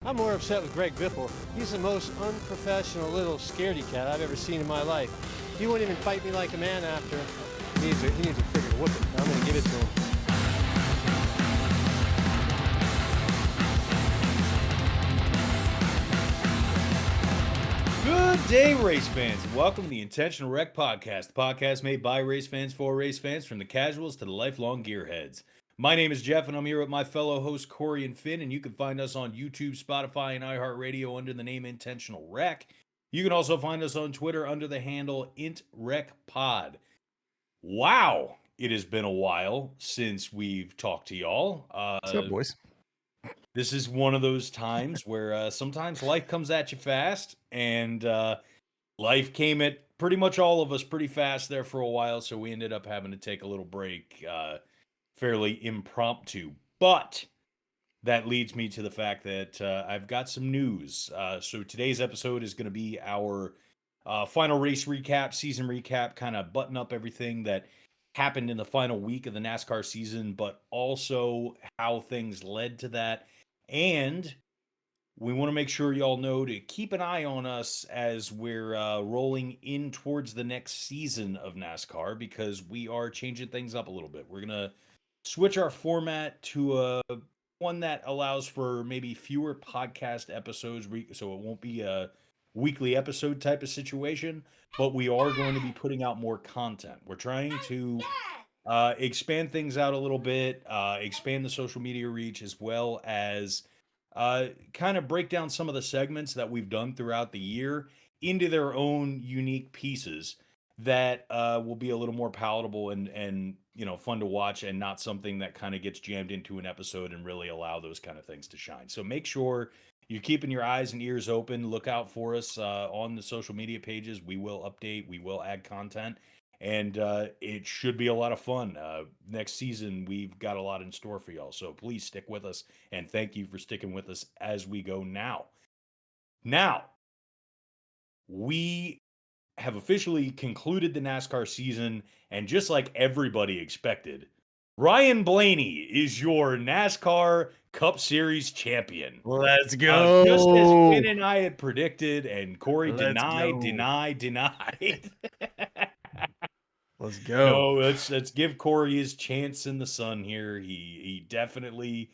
I'm more upset with Greg Biffle. He's the most unprofessional little scaredy cat I've ever seen in my life. He wouldn't even fight me like a man after. He needs a freaking whooping. I'm going to give it to him. Good day, race fans, and welcome to the Intentional Wreck Podcast, the podcast made by race fans for race fans, from the casuals to the lifelong gearheads. My name is Jeff, and I'm here with my fellow hosts Corey and Finn, and you can find us on YouTube, Spotify, and iHeartRadio under the name Intentional Wreck. You can also find us on Twitter under the handle IntWreckPod. Wow, it has been a while since we've talked to y'all. What's up, boys? This is one of those times where sometimes life comes at you fast, and life came at pretty much all of us pretty fast there for a while, so we ended up having to take a little break, fairly impromptu. But that leads me to the fact that I've got some news. So today's episode is going to be our final race recap, season recap, kind of button up everything that happened in the final week of the NASCAR season, but also how things led to that. And we want to make sure y'all know to keep an eye on us as we're rolling in towards the next season of NASCAR, because we are changing things up a little bit. We're going to switch our format to one that allows for maybe fewer podcast episodes, so it won't be a weekly episode type of situation, but we are going to be putting out more content. We're trying to expand things out a little bit, expand the social media reach, as well as kind of break down some of the segments that we've done throughout the year into their own unique pieces that will be a little more palatable and fun to watch, and not something that kind of gets jammed into an episode, and really allow those kind of things to shine. So make sure you're keeping your eyes and ears open. Look out for us on the social media pages. We will update, we will add content, and it should be a lot of fun. Next season, we've got a lot in store for y'all, so please stick with us, and thank you for sticking with us as we go now. Now, we have officially concluded the NASCAR season, and just like everybody expected, Ryan Blaney is your NASCAR Cup Series champion. Let's go. Just as Finn and I had predicted, and Corey Let's denied. Let's go. No, let's give Corey his chance in the sun here. He definitely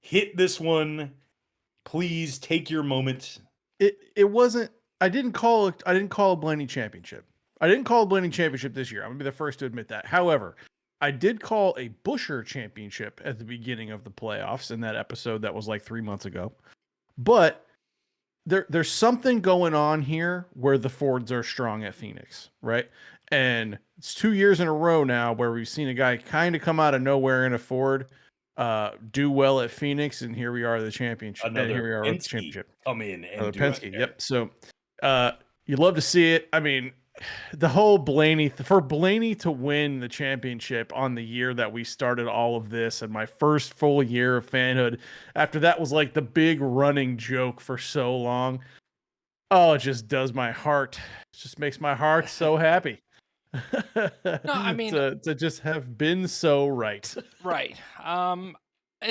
hit this one. Please take your moment. It wasn't. I didn't call a Blaney championship. I didn't call a Blaney championship this year. I'm gonna be the first to admit that. However, I did call a Buescher championship at the beginning of the playoffs in that episode that was like 3 months ago. But there's something going on here where the Fords are strong at Phoenix, right? And it's 2 years in a row now where we've seen a guy kind of come out of nowhere in a Ford, do well at Phoenix, and here we are, the championship. Another and here we are with the Penske championship. come in and Another do Penske. it. Yep. So you love to see it. I mean, the whole Blaney, for Blaney to win the championship on the year that we started all of this, and my first full year of fanhood, after that was like the big running joke for so long. Oh, it just does my heart. It just makes my heart so happy. No, I mean, to just have been so right. right. And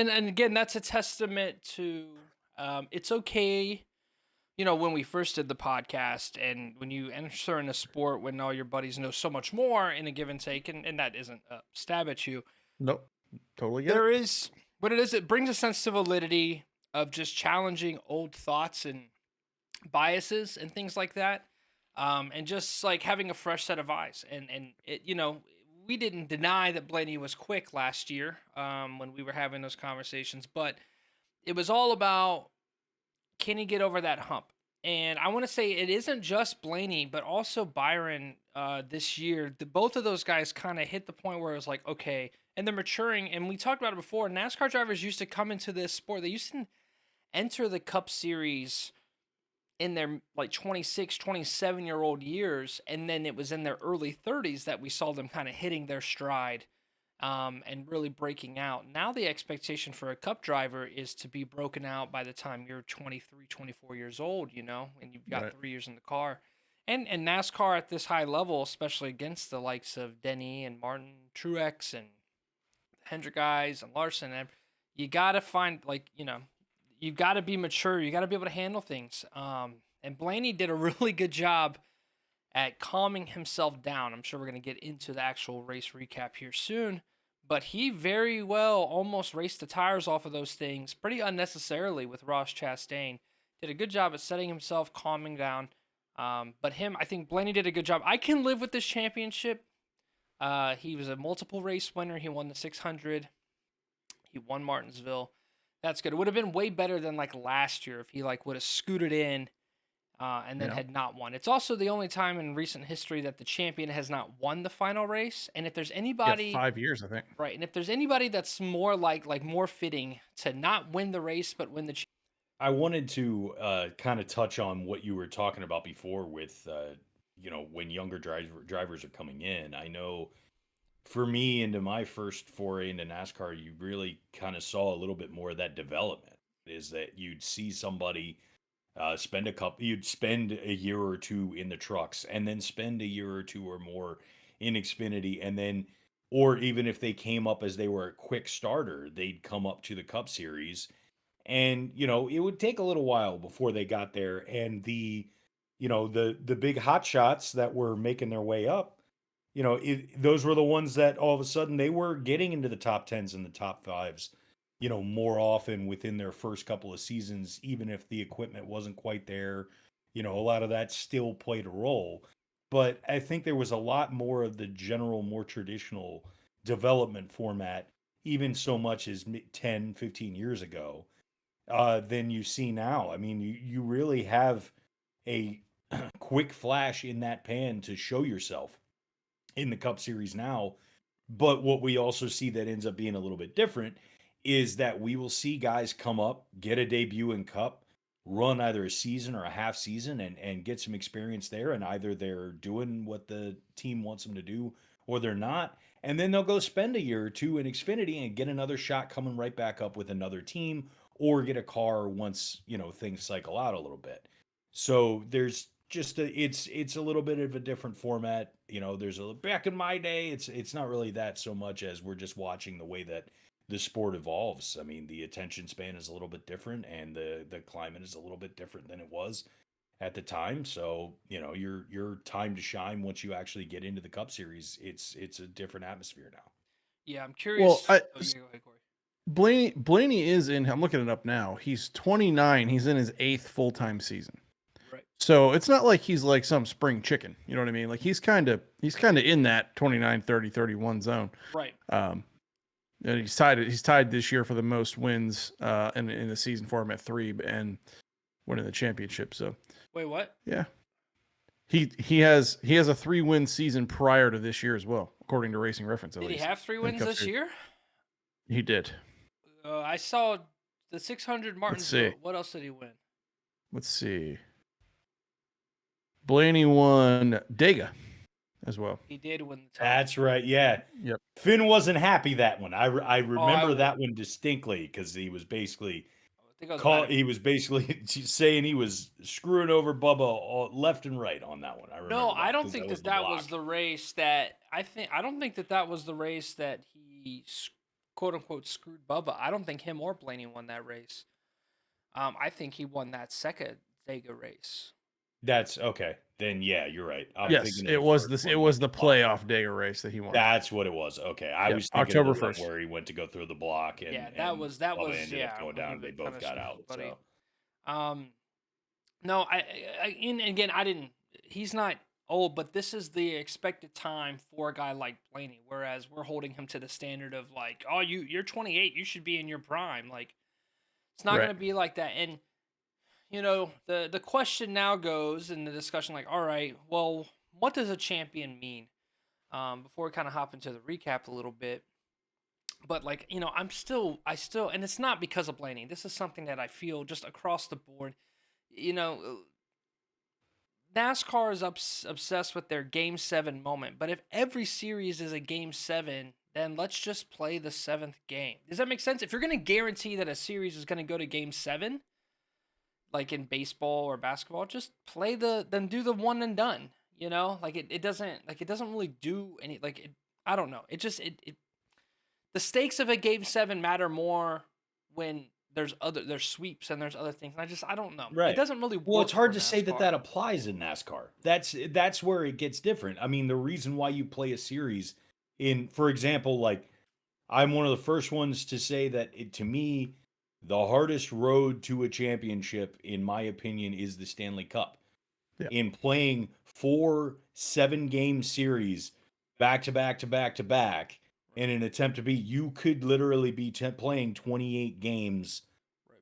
again, that's a testament to it's okay. When we first did the podcast, and when you enter in a sport when all your buddies know so much more in a give and take, and that isn't a stab at you. Nope. Totally get There it. is what it is. It brings a sense of validity of just challenging old thoughts and biases and things like that. And just like having a fresh set of eyes. And it, we didn't deny that Blaney was quick last year when we were having those conversations, but it was all about, can he get over that hump? And I want to say it isn't just Blaney, but also Byron this year. Both of those guys kind of hit the point where it was like, okay, and they're maturing. And we talked about it before. NASCAR drivers used to come into this sport. They used to enter the Cup Series in their like 26, 27-year-old years. And then it was in their early 30s that we saw them kind of hitting their stride and really breaking out. Now the expectation for a Cup driver is to be broken out by the time you're 23, 24 years old, and you've got Right. 3 years in the car. And NASCAR at this high level, especially against the likes of Denny and Martin Truex and Hendrick guys and Larson, and you got to find, you've got to be mature. You got to be able to handle things. And Blaney did a really good job at calming himself down. I'm sure we're going to get into the actual race recap here soon, but he very well almost raced the tires off of those things pretty unnecessarily with Ross Chastain. Did a good job at setting himself, calming down. But I think Blaney did a good job. I can live with this championship. He was a multiple race winner. He won the 600. He won Martinsville. That's good. It would have been way better than like last year if he like would have scooted in and then had not won. It's also the only time in recent history that the champion has not won the final race. And if there's anybody, 5 years, I think. right? And if there's anybody that's more like more fitting to not win the race but win the I wanted to kind of touch on what you were talking about before with when younger drivers are coming in. I know for me, into my first foray into NASCAR, you really kind of saw a little bit more of that development. Is that you'd see somebody you'd spend a year or two in the trucks, and then spend a year or two or more in Xfinity, and then, or even if they came up as they were a quick starter, they'd come up to the Cup Series, and it would take a little while before they got there, and the big hot shots that were making their way up, those were the ones that all of a sudden they were getting into the top tens and the top fives, more often within their first couple of seasons, even if the equipment wasn't quite there. A lot of that still played a role. But I think there was a lot more of the general, more traditional development format, even so much as 10, 15 years ago, than you see now. I mean, you really have a quick flash in that pan to show yourself in the Cup Series now. But what we also see that ends up being a little bit different is that we will see guys come up, get a debut in Cup, run either a season or a half season and get some experience there. And either they're doing what the team wants them to do or they're not. And then they'll go spend a year or two in Xfinity and get another shot coming right back up with another team or get a car once, things cycle out a little bit. So there's just it's a little bit of a different format. There's back in my day, it's not really that so much as we're just watching the way that the sport evolves. I mean, the attention span is a little bit different, and the climate is a little bit different than it was at the time. So, your time to shine once you actually get into the Cup Series, it's a different atmosphere now. Yeah, I'm curious. Well, Go ahead, Corey. Blaney is in. I'm looking it up now. He's 29. He's in his 8th full-time season. Right. So it's not like he's like some spring chicken. You know what I mean? Like he's kind of in that 29, 30, 31 zone. Right. And he's tied this year for the most wins in the season for him at 3 and winning the championship. So wait, what? Yeah. He has a 3-win season prior to this year as well, according to Racing Reference. Did he have 3 wins this year? He did. I saw the 600 Martinsville. What else did he win? Let's see. Blaney won Dega as well. He did win the top. That's right. Yeah. Yep. Finn wasn't happy that one. I remember that one distinctly because he was basically saying he was screwing over Bubba all left and right on that one. I remember. No, I don't think that was the race that I don't think that was the race that he quote unquote screwed Bubba. I don't think him or Blaney won that race. I think he won that second Dega race. That's okay. Then yeah, you're right. Yes, it was the playoff Dega race that he won. That's what it was. Okay, I was thinking October of the 1st, where he went to go through the block and that was ended up going down. They both got out. So. No, I didn't. He's not old, but this is the expected time for a guy like Blaney. Whereas we're holding him to the standard of like, oh, you're 28, you should be in your prime. Like, it's not going to be like that. And the question now goes in the discussion, like, all right, well, what does a champion mean? Before we kind of hop into the recap a little bit, but like, I still, and it's not because of Blaney. This is something that I feel just across the board. NASCAR is obsessed with their Game 7 moment, but if every series is a Game 7, then let's just play the 7th game. Does that make sense? If you're going to guarantee that a series is going to go to Game 7, like in baseball or basketball, just play then do the one and done. Like it doesn't really do any, like, I don't know. It just, the stakes of a Game 7 matter more when there's sweeps and there's other things. And I don't know. It Right. doesn't really Well, work it's hard for to say that NASCAR. that applies in NASCAR. That's where it gets different. I mean, the reason why you play a series in, for example, like I'm one of the first ones to say that to me, the hardest road to a championship, in my opinion, is the Stanley Cup. Yeah. In playing 4 7-game series back to back to back to back in an attempt to be, you could literally be playing 28 games,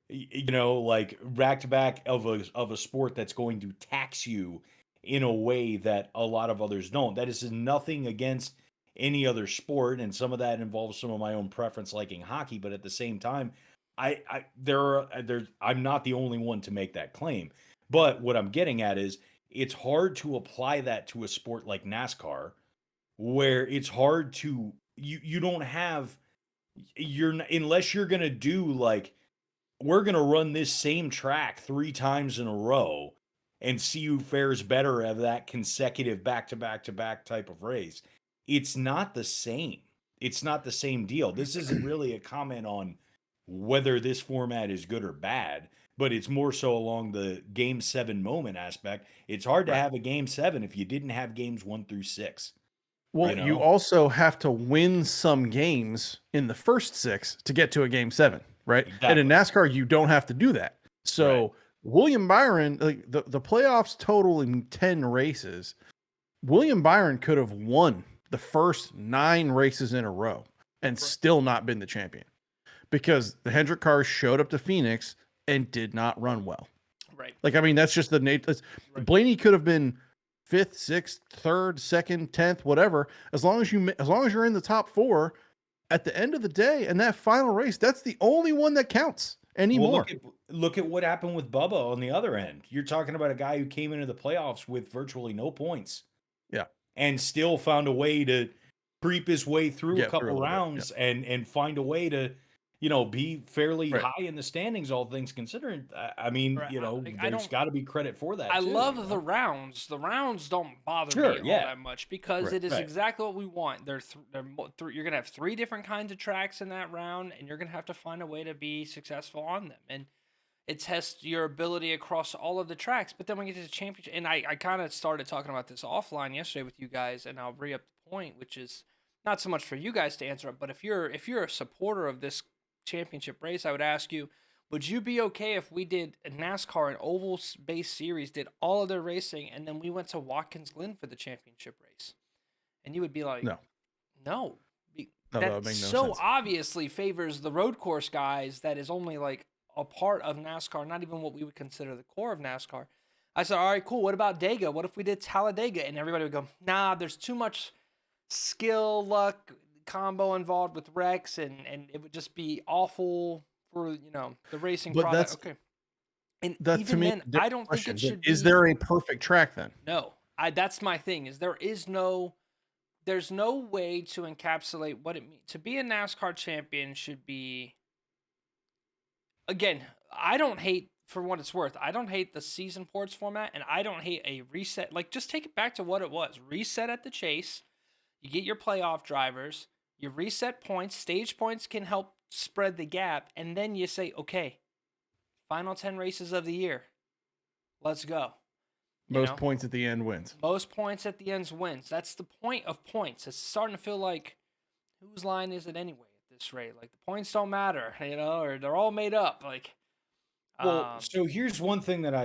like back to back of a sport that's going to tax you in a way that a lot of others don't. That is nothing against any other sport, and some of that involves some of my own preference liking hockey, but at the same time, I'm not the only one to make that claim. But what I'm getting at is it's hard to apply that to a sport like NASCAR, where it's hard to you don't have unless you're gonna do like, we're gonna run this same track 3 times in a row and see who fares better of that consecutive back to back to back type of race. It's not the same. It's not the same deal. This isn't really a comment on whether this format is good or bad, but it's more so along the game 7 moment aspect. It's hard to Right. have a game 7 if you didn't have games 1 through 6. Well, you also have to win some games in the first 6 to get to a game 7, right? And in Exactly. NASCAR, you don't have to do that. So William Byron, like the playoffs total in 10 races, William Byron could have won the first 9 races in a row and still not been the champion because the Hendrick cars showed up to Phoenix and did not run well. Right. Like, I mean, that's just the nature. Blaney could have been 5th, 6th, 3rd, 2nd, 10th, whatever. As long as you're in the top 4 at the end of the day, and that final race, that's the only one that counts anymore. Well, look at what happened with Bubba on the other end. You're talking about a guy who came into the playoffs with virtually no points. Yeah. And still found a way to creep his way through a Get through a couple little bit, rounds and find a way to, be fairly Right. high in the standings, all things considering. I mean, Right. there's got to be credit for that. I too, love the rounds. The rounds don't bother Sure, me all yeah. that much because Right, it is right. exactly what we want. You're gonna have 3 different kinds of tracks in that round, and you're gonna have to find a way to be successful on them. And it tests your ability across all of the tracks. But then when we get to the championship, and I kind of started talking about this offline yesterday with you guys, and I'll re up the point, which is not so much for you guys to answer it, but if you're a supporter of this championship race, I would ask you, would you be okay if we did a NASCAR and oval based series, did all of their racing, and then we went to Watkins Glen for the championship race? And you would be like, No. no. That That would make no so sense. obviously favors the road course guys. That is only like a part of NASCAR, not even what we would consider the core of NASCAR. I said, all right, cool. What about Dega? What if we did Talladega? And everybody would go, nah, there's too much skill, luck, combo involved with Rex, and it would just be awful for the racing But product. that's Okay, and that to even me. then, I don't think it should Is be. there a perfect track then? No, that's my thing. There's no way to encapsulate what it means to be a NASCAR champion. Should be, again, I don't hate, for what it's worth, I don't hate the season ports format, and I don't hate a reset. Like, just take it back to what it was. Reset at the chase. You get your playoff drivers. You reset points. Stage points can help spread the gap. And then you say, okay, final 10 races of the year. Let's go. Most points at the end wins. Most points at the end wins. That's the point of points. It's starting to feel like, whose line is it anyway at this rate? Like, the points don't matter, or they're all made up. Like, Well, so here's one thing that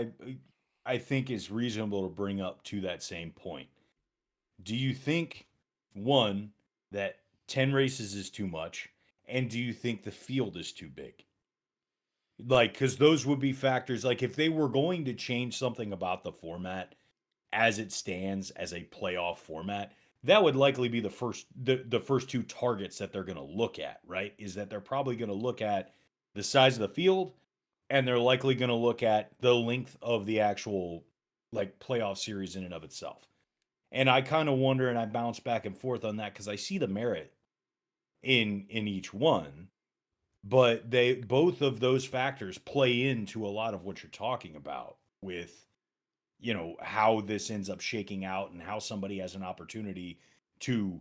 I think is reasonable to bring up to that same point. Do you think, one, that 10 races is too much, and do you think the field is too big? Like, because those would be factors. Like, if they were going to change something about the format as it stands as a playoff format, that would likely be the first 2 targets that they're going to look at, right? Is that they're probably going to look at the size of the field, and they're likely going to look at the length of the actual like playoff series in and of itself. And I kind of wonder, and I bounce back and forth on that because I see the merit in each one, but both of those factors play into a lot of what you're talking about with how this ends up shaking out and how somebody has an opportunity to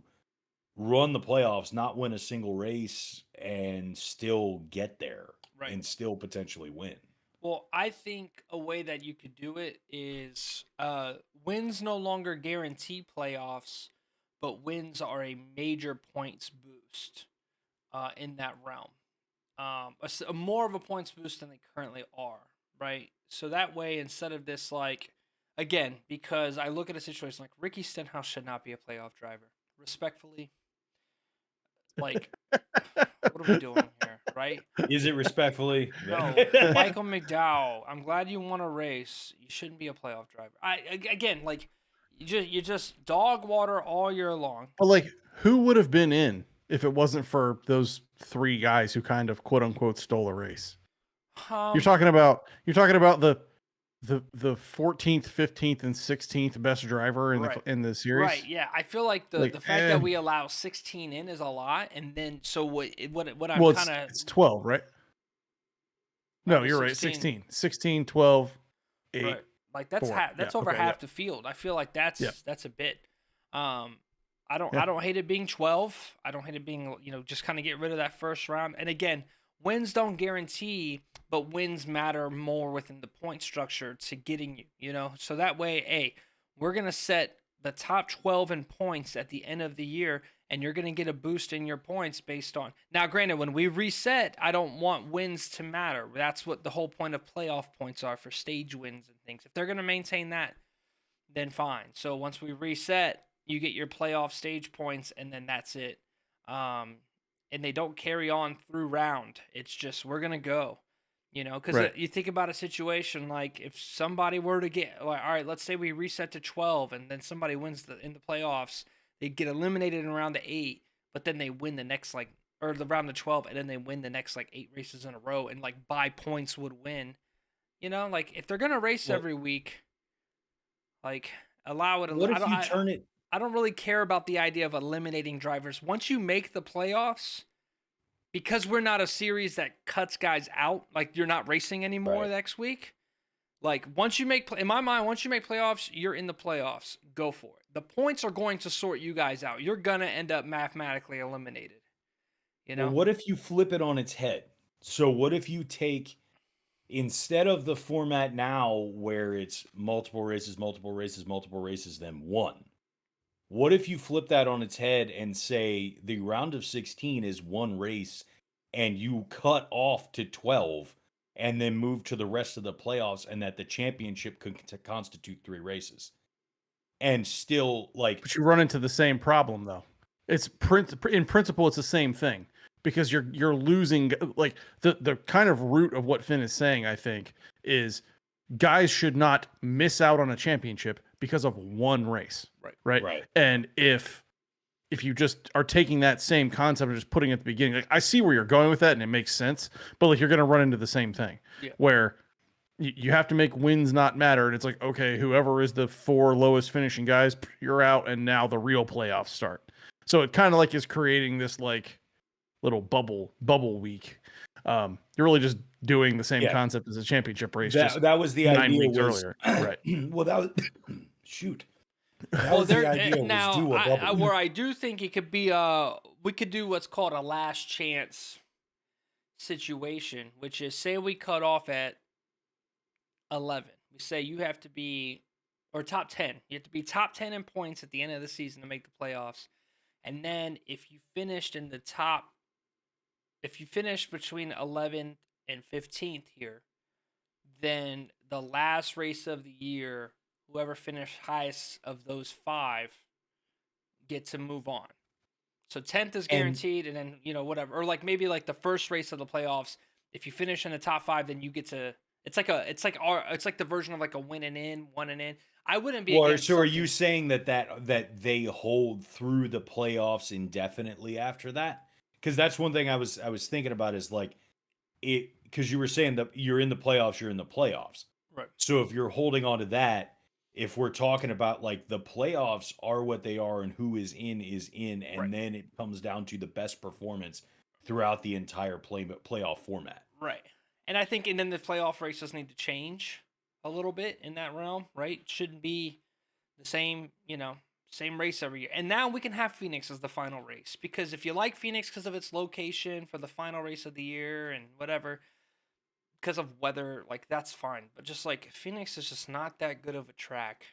run the playoffs, not win a single race, and still get there. Right. and still potentially win. Well, I think a way that you could do it is wins no longer guarantee playoffs, but wins are a major points boost in that realm. More of a points boost than they currently are, right? So that way, instead of this, like, again, because I look at a situation like Ricky Stenhouse should not be a playoff driver. Respectfully, like, what are we doing here, right? Is it respectfully? No, Michael McDowell. I'm glad you won a race. You shouldn't be a playoff driver. Again, like, you just dog water all year long. But like, who would have been in if it wasn't for those three guys who kind of quote unquote stole a race? You're talking about the 14th, 15th, and 16th best driver in Right. the series. Right. Yeah. I feel like the fact that we allow 16 in is a lot, and then so what I'm Well, kind of it's 12, right? No, you're right. 16. 16, 12, 8. Right. Like that's 4. that's Yeah, over okay, half the field. I feel like that's a bit. I don't hate it being 12. I don't hate it being, just kind of get rid of that first round. And again, wins don't guarantee, but wins matter more within the point structure to getting you. So that way, hey, we're gonna set the top 12 in points at the end of the year, and you're gonna get a boost in your points based on. Now, granted, when we reset, I don't want wins to matter. That's what the whole point of playoff points are, for stage wins and things. If they're gonna maintain that, then fine. So once we reset, you get your playoff stage points, and then that's it. And they don't carry on through round. It's just, we're gonna go, because Right. you think about a situation like if somebody were to get, like, all right, let's say we reset to 12, and then somebody wins in the playoffs, they get eliminated in round of 8, but then they win the next or the round of 12, and then they win the next 8 races in a row, and by points would win. Like if they're gonna race every week, allow it. What if you turn it? I don't really care about the idea of eliminating drivers. Once you make the playoffs, because we're not a series that cuts guys out, you're not racing anymore next week. Once you make, in my mind, once you make playoffs, you're in the playoffs. Go for it. The points are going to sort you guys out. You're going to end up mathematically eliminated. Well, what if you flip it on its head? So what if you take, instead of the format now where it's multiple races, then one? What if you flip that on its head and say the round of 16 is one race and you cut off to 12 and then move to the rest of the playoffs, and that the championship could constitute 3 races? And still, But you run into the same problem though. It's in principle, it's the same thing, because you're losing, the kind of root of what Finn is saying, I think, is guys should not miss out on a championship because of one race. Right. And if you just are taking that same concept and just putting it at the beginning, I see where you're going with that and it makes sense, but you're going to run into the same thing where you have to make wins not matter. And it's okay, whoever is the 4 lowest finishing guys, you're out. And now the real playoffs start. So it kind of is creating this little bubble week. You're really just doing the same concept as a championship race. That was the 9 idea weeks earlier. Right. Well, that was shoot. That Well, was the idea. now, was do a bubble. where I do think it could be, we could do what's called a last chance situation, which is, say we cut off at 11. We say you have to be, or top 10. You have to be top 10 in points at the end of the season to make the playoffs. And then if you finished between 11th and 15th here, then the last race of the year, whoever finished highest of those 5 get to move on. So 10th is guaranteed, and then whatever, or maybe the first race of the playoffs, if you finish in the top 5, then you get to. It's like the version of a win and in, one and in. I wouldn't be. Well, so are you saying that they hold through the playoffs indefinitely after that? Because that's one thing I was thinking about, is it, because you were saying that you're in the playoffs, Right. So if you're holding on to that, if we're talking about the playoffs are what they are and who is in, and then it comes down to the best performance throughout the entire playoff format. Right. And I think, and then the playoff races need to change a little bit in that realm, right? It shouldn't be the same, same race every year. And now we can have Phoenix as the final race, because if you like Phoenix because of its location for the final race of the year and whatever, because of weather, like that's fine. But just like Phoenix is just not that good of a track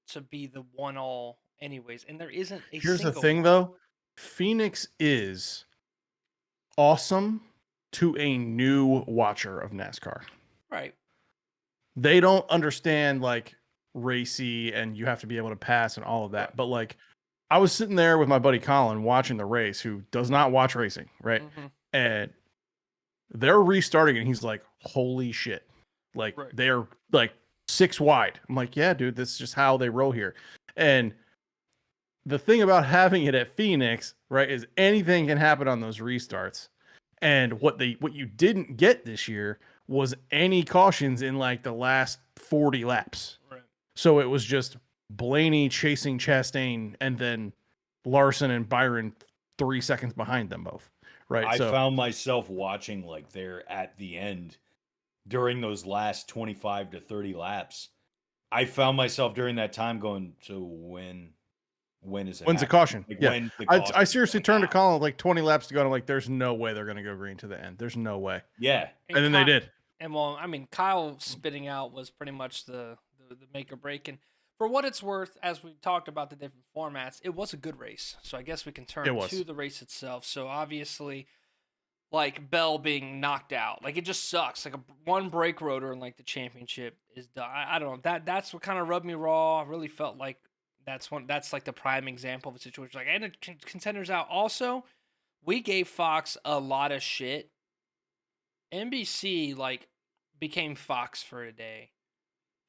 to be the one all anyways. And there isn't a Here's the single thing one. though. Phoenix is awesome to a new watcher of NASCAR. Right. They don't understand like racy and you have to be able to pass and all of that. Right. But like I was sitting there with my buddy Colin watching the race, who does not watch racing, right? Mm-hmm. And they're restarting and he's like, holy shit. Like Right. they're like 6 wide. I'm like, yeah, dude, this is just how they roll here. And the thing about having it at Phoenix, right, is anything can happen on those restarts. And what you didn't get this year was any cautions in like the last 40 laps. Right. So it was just Blaney chasing Chastain and then Larson and Byron 3 seconds behind them both. Right. I So found myself watching like they're at the end during those last 25 to 30 laps. I found myself during that time going, so when is it when's the happening? caution? Like, Yeah. when's the I caution seriously going turned to down? Colin like 20 laps to go. And I'm like, there's no way they're going to go green to the end. There's no way. Yeah. And then they did. And well, I mean, Kyle spitting out was pretty much the make or break. And for what it's worth, as we talked about the different formats, it was a good race. So I guess we can turn It was. to the race itself. So obviously, like Bell being knocked out, like it just sucks. Like one brake rotor and like the championship is done. I don't know. That's what kind of rubbed me raw. I really felt like that's like the prime example of a situation. Like, and contenders out. Also, we gave Fox a lot of shit. NBC like became Fox for a day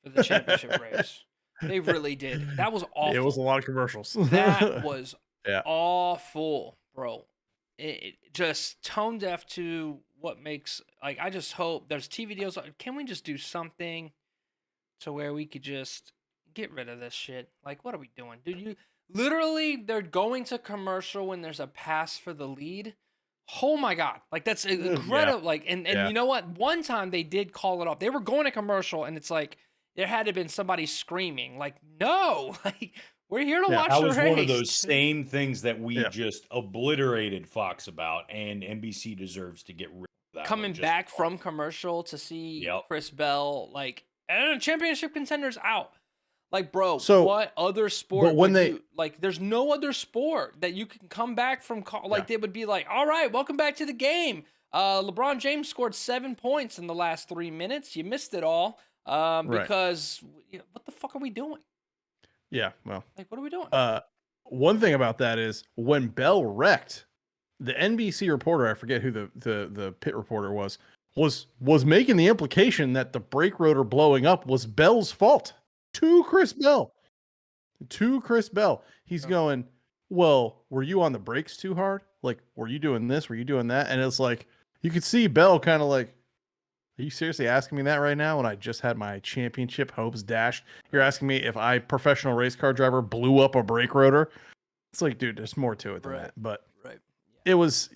for the championship race. They really did. That was awful. It was a lot of commercials. That was Yeah. awful, bro. It just tone deaf to what makes, like, I just hope there's TV deals. Can we just do something to where we could just get rid of this shit? Like, what are we doing? Dude, you literally, they're going to commercial when there's a pass for the lead. Oh my God. Like, that's incredible. Yeah. Like, and Yeah. you know what? One time they did call it off. They were going to commercial and it's like, there had to have been somebody screaming, like, no, like, we're here to Yeah, watch That the was race. one of those same things that we Yeah. just obliterated Fox about, and NBC deserves to get rid of that. Coming one just back from commercial to see Yep. Chris Bell, like, and championship contenders out. Like, bro, So- what other sport when would they- you, like, there's no other sport that you can come back from, like, they would be like, all right, welcome back to the game. LeBron James scored 7 points in the last 3 minutes. You missed it all because, what the fuck are we doing? Yeah. Well, Like, what are we doing? one thing about that is when Bell wrecked, the NBC reporter, I forget who the pit reporter was making the implication that the brake rotor blowing up was Bell's fault to Chris Bell. He's going, well, were you on the brakes too hard? Like, were you doing this? Were you doing that? And it's like, you could see Bell kind of like, are you seriously asking me that right now when I just had my championship hopes dashed? You're asking me if I, professional race car driver, blew up a brake rotor? It's like, dude, there's more to it than that. But Right. it was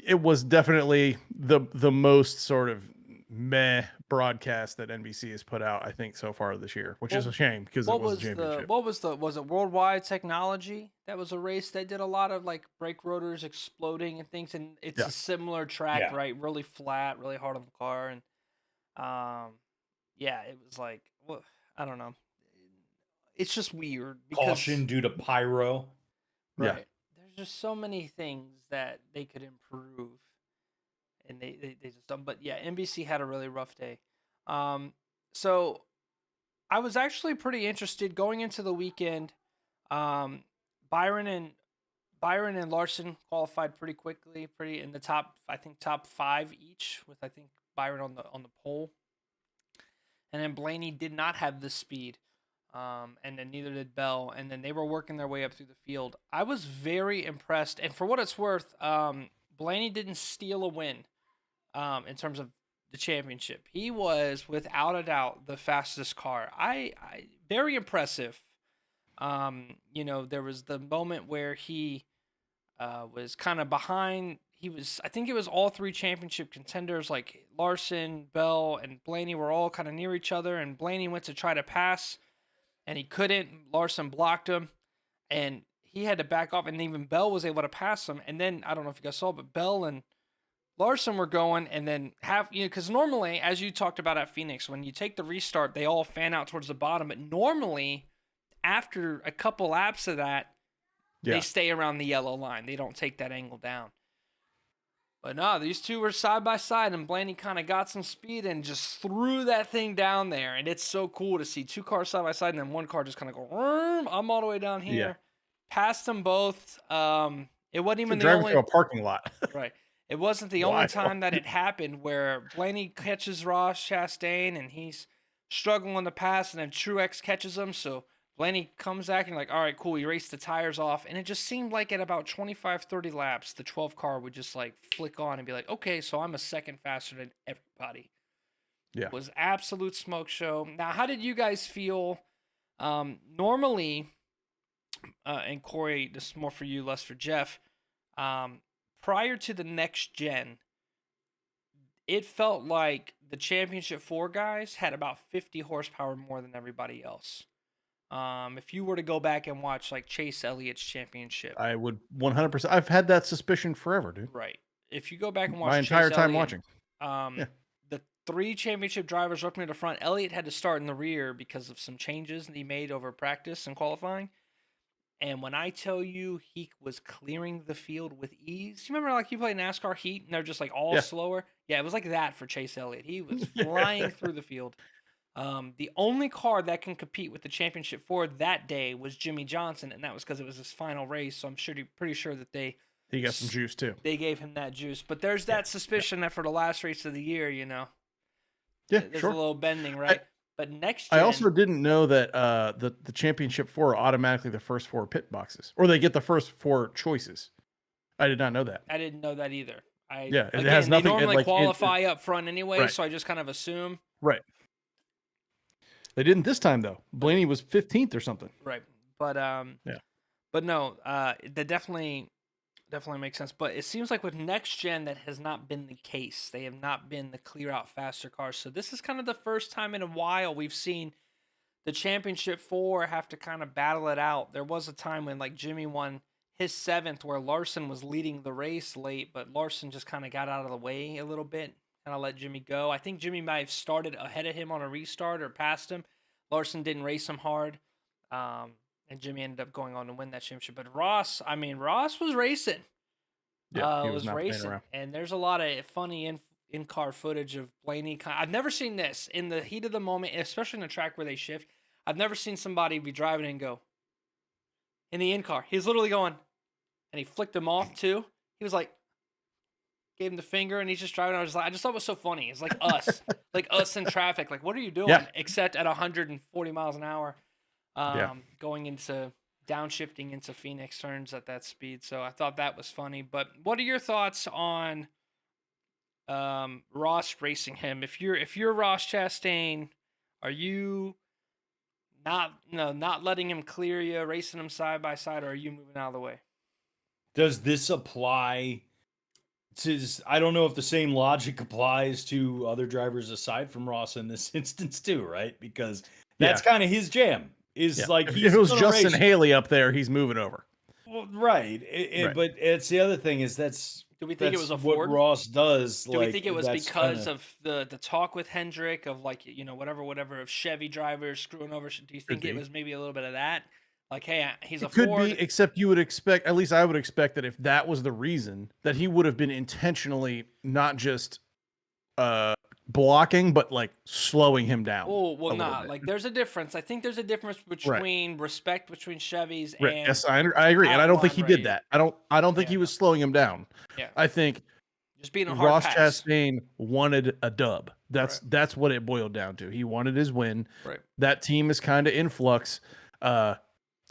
definitely the most sort of meh broadcast that NBC has put out, I think, so far this year, which is a shame because it was a championship. Was it Worldwide Technology? That was a race that did a lot of like brake rotors exploding and things, and it's Yeah. a similar track, Yeah. right? Really flat, really hard on the car, and yeah, it was like, well, I don't know. It's just weird because Caution due to pyro. Yeah. right. There's just so many things that they could improve, and they just don't. But yeah, NBC had a really rough day. So I was actually pretty interested going into the weekend. Byron and Larson qualified pretty quickly, pretty in the top. I think top 5 each, with I think Byron on the pole, and then Blaney did not have the speed. And then neither did Bell, and then they were working their way up through the field. I was very impressed, and for what it's worth, Blaney didn't steal a win in terms of the championship. He was, without a doubt, the fastest car. I very impressive. There was the moment where he was kind of behind. I think it was all 3 championship contenders, like Larson, Bell, and Blaney were all kind of near each other, and Blaney went to try to pass, and he couldn't. Larson blocked him, and he had to back off, and even Bell was able to pass him. And then, I don't know if you guys saw, but Bell and Larson were going, and then because normally, as you talked about at Phoenix, when you take the restart, they all fan out towards the bottom. But normally, after a couple laps of that, they stay around the yellow line. They don't take that angle down. But no, these two were side by side, and Blaney kind of got some speed and just threw that thing down there. And it's so cool to see two cars side by side, and then one car just kind of go, I'm all the way down here. Yeah. Passed them both. It wasn't even the driving only through a parking lot. right. It wasn't the only time that it happened where Blaney catches Ross Chastain and he's struggling to pass, and then Truex catches him. So Blaney comes back and like, all right, cool. He raced the tires off. And it just seemed like at about 25, 30 laps, the 12 car would just like flick on and be like, okay, so I'm a second faster than everybody. Yeah. It was absolute smoke show. Now, how did you guys feel? Normally, and Corey, this is more for you, less for Jeff. Prior to the next gen, it felt like the Championship 4 guys had about 50 horsepower more than everybody else. If you were to go back and watch like Chase Elliott's championship, I would 100%. I've had that suspicion forever, dude. right? If you go back and watch My entire Chase time Elliott, watching. the 3 championship drivers looking at the front, Elliott had to start in the rear because of some changes that he made over practice and qualifying. And when I tell you he was clearing the field with ease, you remember like you play NASCAR Heat and they're just like all slower? Yeah, it was like that for Chase Elliott. He was flying through the field. The only car that can compete with the Championship 4 that day was Jimmy Johnson, and that was because it was his final race. So I'm pretty sure that he got some juice too. They gave him that juice, but there's that suspicion that for the last race of the year, there's a little bending, right? But next gen, I also didn't know that the Championship 4 are automatically the first 4 pit boxes, or they get the first 4 choices. I did not know that. I didn't know that either. It has nothing. They normally like, qualify up front anyway, right. so I just kind of assume. Right. They didn't this time though. Blaney was 15th or something. Right. But But no, that definitely makes sense. But it seems like with next gen that has not been the case. They have not been the clear out faster cars. So this is kind of the first time in a while we've seen the Championship 4 have to kind of battle it out. There was a time when like Jimmy won his 7th where Larson was leading the race late, but Larson just kind of got out of the way a little bit, kind of let Jimmy go. I think Jimmy might have started ahead of him on a restart or passed him. Larson didn't race him hard. And Jimmy ended up going on to win that championship. But Ross was racing. Yeah, he was not racing. around. And there's a lot of funny in-car footage of Blaney. I've never seen this in the heat of the moment, especially in a track where they shift. I've never seen somebody be driving and go in the in-car. He's literally going, and he flicked him off too. He was like, gave him the finger, and he's just driving. I just thought it was so funny. It's like us, like us in traffic. Like, what are you doing? Yeah. Except at 140 miles an hour. Going into downshifting into Phoenix turns at that speed. So I thought that was funny. But what are your thoughts on Ross racing him? If you're Ross Chastain, are you not letting him clear you, racing him side by side, or are you moving out of the way? Does this apply to? I don't know if the same logic applies to other drivers aside from Ross in this instance too, right? Because that's kind of his jam. Like if it was Justin Haley up there, he's moving over. Well, right. But it's the other thing is do we think it was a what Ford? Ross does? Do we think it was because of the talk with Hendrick of like whatever of Chevy drivers screwing over? Do you think it was maybe a little bit of that? Like, hey, he's a Ford. Ford. Could be, except you would expect, at least I would expect that if that was the reason, that he would have been intentionally not just blocking, but like slowing him down. Oh, well, not like there's a difference. I think there's a difference between respect between Chevys and yes, I agree, and I don't think he did that. I don't think he was slowing him down. Yeah, I think just being a hard Ross pass. Chastain wanted a dub. That's what it boiled down to. He wanted his win. Right. That team is kind of in flux.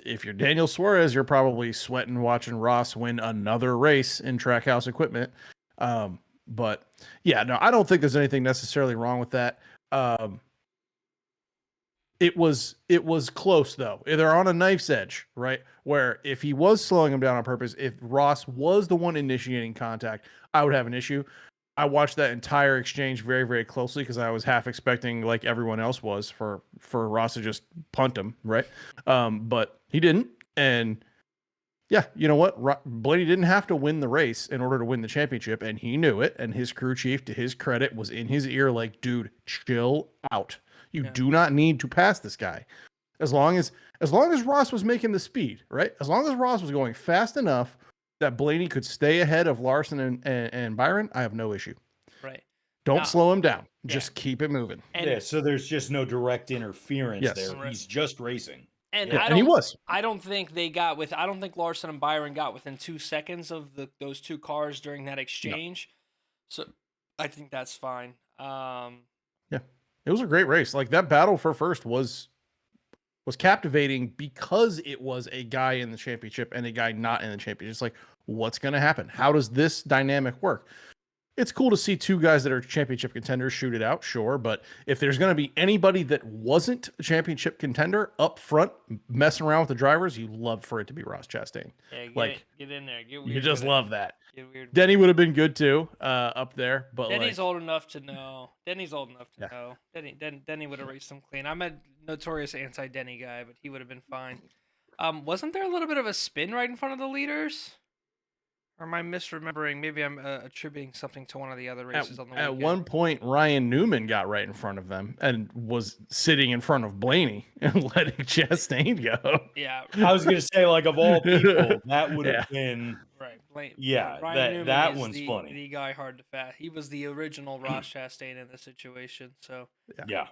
If you're Daniel Suarez, you're probably sweating watching Ross win another race in Trackhouse equipment. But yeah, no, I don't think there's anything necessarily wrong with that. It was close though. They're on a knife's edge, right? Where if he was slowing him down on purpose, if Ross was the one initiating contact, I would have an issue. I watched that entire exchange very, very closely because I was half expecting, like everyone else was, for Ross to just punt him, right? But he didn't, and Yeah, you know what? Blaney didn't have to win the race in order to win the championship, and he knew it. And his crew chief, to his credit, was in his ear like, dude, chill out. You Yeah. do not need to pass this guy. As long as Ross was making the speed, right? As long as Ross was going fast enough that Blaney could stay ahead of Larson and Byron, I have no issue. Right. Don't Now- slow him down. Yeah. Just keep it moving. And Yeah, so there's just no direct interference Yes. there. Right. He's just racing. and Yeah, I and he don't was. I don't think I don't think Larson and Byron got within 2 seconds of those two cars during that exchange. So I think that's fine. It was a great race. Like that battle for first was captivating because it was a guy in the championship and a guy not in the championship. It's like, what's going to happen? How does this dynamic work? It's cool to see two guys that are championship contenders shoot it out, sure. But if there's going to be anybody that wasn't a championship contender up front messing around with the drivers, you love for it to be Ross Chastain. Yeah, Get in there. Get weird. You just with love that. it. Get weird. Denny would have been good too, up there. But Denny's like, old enough to know. Denny's old enough to Yeah. know. Denny would have raced him clean. I'm a notorious anti-Denny guy, but he would have been fine. Wasn't there a little bit of a spin right in front of the leaders? Or am I misremembering? Maybe I'm attributing something to one of the other races on the at weekend. one point, Ryan Newman got right in front of them and was sitting in front of Blaney and letting Chastain go. Yeah, I was gonna say, like, of all people, that would have been right. Yeah, Ryan Newman that is one's funny. The guy hard to fast. He was the original Ross Chastain in the situation. So, yeah.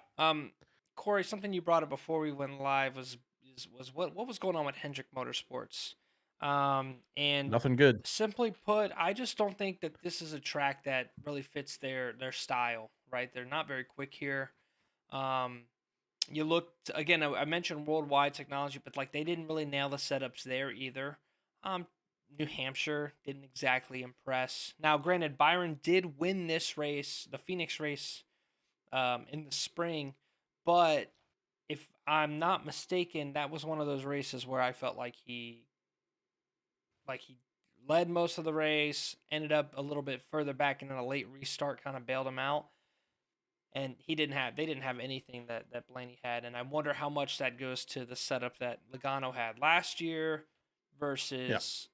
Corey, something you brought up before we went live was what was going on with Hendrick Motorsports. And Nothing good. simply put, I just don't think that this is a track that really fits their style, right? They're not very quick here. You look again, I mentioned worldwide technology, but like they didn't really nail the setups there either. New Hampshire didn't exactly impress. Now, granted, Byron did win this race, the Phoenix race, in the spring, but if I'm not mistaken, that was one of those races where I felt like he led most of the race, ended up a little bit further back, and then a late restart kind of bailed him out. And they didn't have anything that Blaney had, and I wonder how much that goes to the setup that Logano had last year versus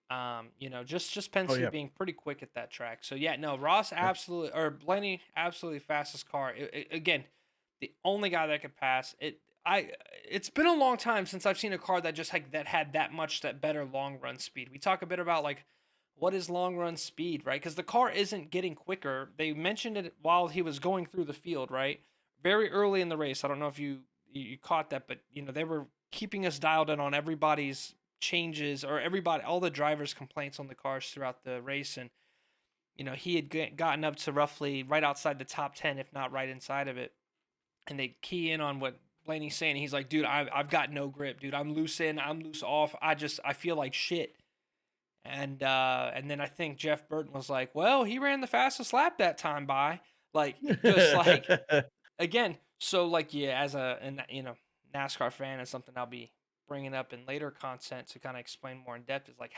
just Penske being pretty quick at that track. So yeah, no, Ross absolutely or Blaney absolutely fastest car. Again, the only guy that could pass it. It's been a long time since I've seen a car that just that had that better long run speed. We talk a bit about like what is long run speed, right? Because the car isn't getting quicker. They mentioned it while he was going through the field, right? Very early in the race. I don't know if you caught that, but they were keeping us dialed in on everybody's changes or all the drivers' complaints on the cars throughout the race, and he had gotten up to roughly right outside the top 10, if not right inside of it, and they key in on what Blaney's saying. He's like, dude, I've got no grip, dude. I'm loose in, I'm loose off. I feel like shit. And then I think Jeff Burton was like, well, he ran the fastest lap that time by. Like, just like, again, so like, yeah, as a NASCAR fan, and something I'll be bringing up in later content to kind of explain more in depth is like,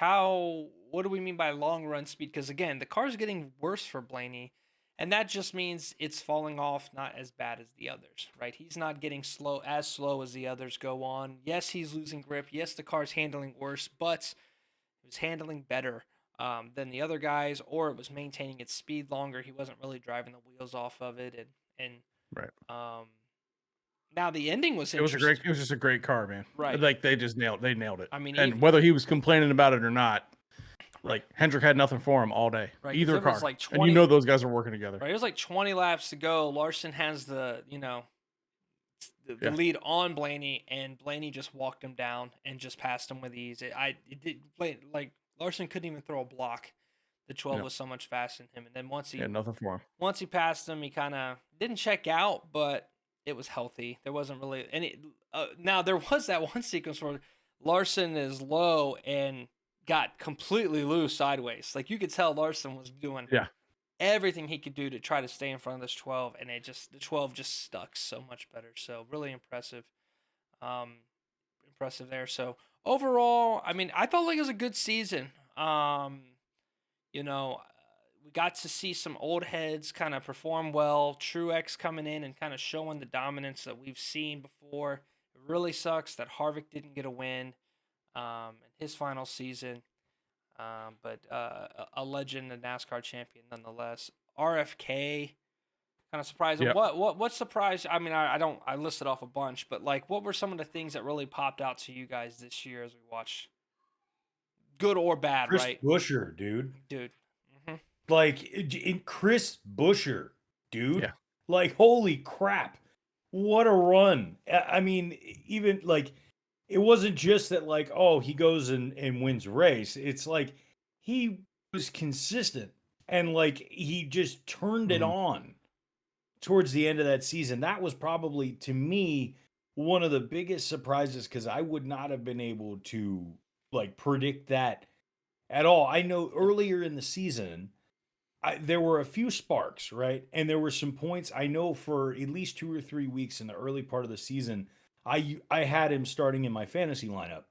what do we mean by long run speed? Because again, the car's getting worse for Blaney. And that just means it's falling off not as bad as the others, right? He's not getting slow as the others go on. Yes, he's losing grip. Yes, the car's handling worse, but it was handling better than the other guys, or it was maintaining its speed longer. He wasn't really driving the wheels off of it, and Right. Now the ending was It was interesting. it was just a great car, man. Right. Like they nailed it. I mean, and whether he was complaining about it or not, like Hendrick had nothing for him all day. Right, Either 'cause it car. was like And 20 those guys are working together. Right, it was like 20 laps to go. Larson has the lead on Blaney, and Blaney just walked him down and just passed him with ease. Larson couldn't even throw a block. The 12 was so much faster than him. And then once nothing for him. Once he passed him, he kind of didn't check out, but it was healthy. There wasn't really any. Now there was that one sequence where Larson is low and got completely loose sideways. Like you could tell Larson was doing everything he could do to try to stay in front of this 12, and the 12 just stuck so much better. So really impressive. Impressive there. So overall, I mean, I felt like it was a good season. We got to see some old heads kind of perform well. Truex coming in and kind of showing the dominance that we've seen before. It really sucks that Harvick didn't get a win in his final season. but a legend, a NASCAR champion nonetheless. RFK, kind of surprising. Yep. What surprised? I mean, I listed off a bunch, but like, what were some of the things that really popped out to you guys this year as we watched, good or bad, Chris right? Buescher, dude. Hmm. Like Chris Buescher, dude. Yeah. Like, holy crap. What a run. I mean, even like, it wasn't just that, like, oh, he goes and wins a race. It's like he was consistent and like he just turned it on towards the end of that season. That was probably, to me, one of the biggest surprises because I would not have been able to like predict that at all. I know earlier in the season, there were a few sparks, right? And there were some points. I know for at least 2 or 3 weeks in the early part of the season, I had him starting in my fantasy lineup